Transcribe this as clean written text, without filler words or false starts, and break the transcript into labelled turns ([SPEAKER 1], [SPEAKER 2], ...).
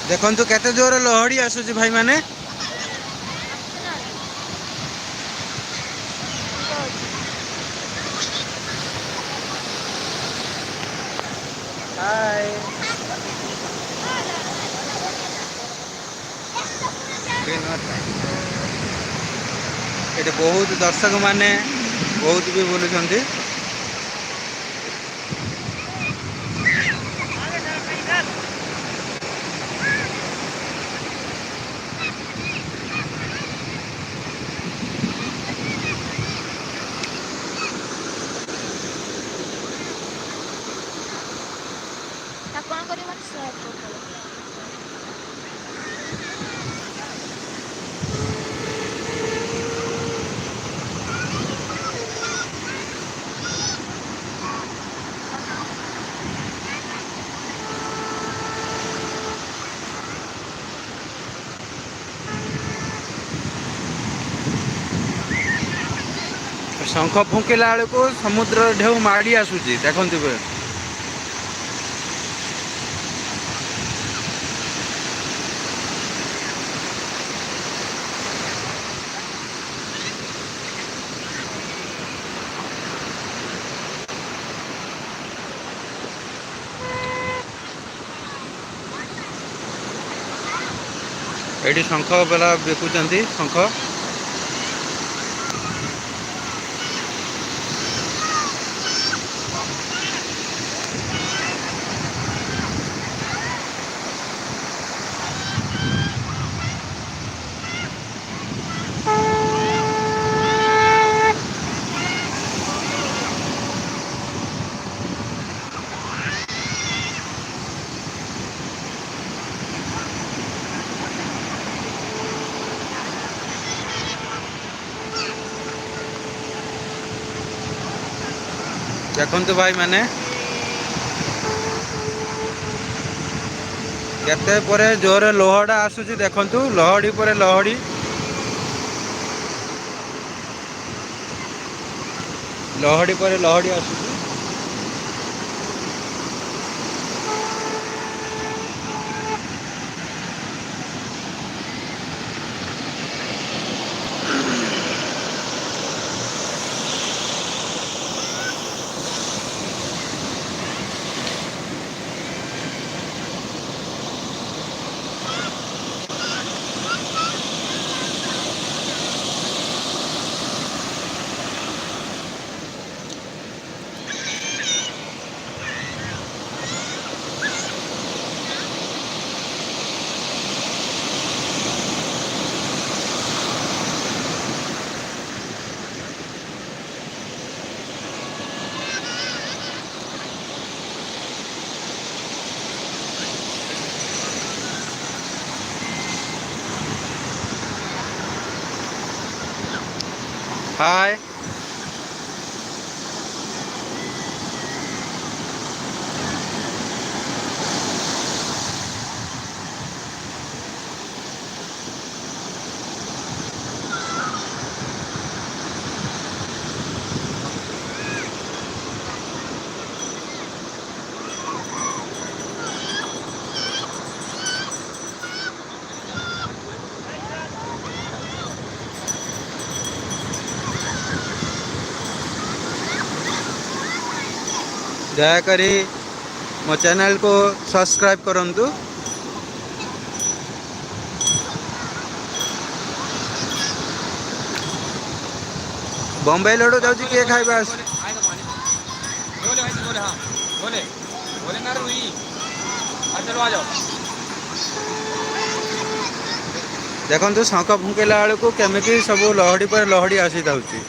[SPEAKER 1] देखंतु केते जोर लहड़ी आसुची भाई माने। हाय एटे बहुत दर्शक माने बहुत भी बोलुଛନ୍ତି।
[SPEAKER 2] କଣ କରିବ ମାନେ ସେୟାର କରିଦେବ।
[SPEAKER 1] शंख फुंकिला बेलू समुद्र ढेउ माड़ी आसुची देखंतु। एठी शंख बेला बिकुचंती शंख। देखंतु भाई माने केते परे जोर लोहड़ा आसुची देखंतु लहड़ी परे लहड़ी। लहड़ी परे लहड़ी आसुची। हाय दयाकरी मो चैनल को सब्सक्राइब करंतु। बॉम्बे लड्डू जाउची के खाइबा
[SPEAKER 3] बोले भाई बोले हाँ बोले बोले ना रुई चलो आ जाओ।
[SPEAKER 1] देखंतु शंख फुंकेला बेलू केमिति सब लहड़ी पर लहड़ी आसी जाउची।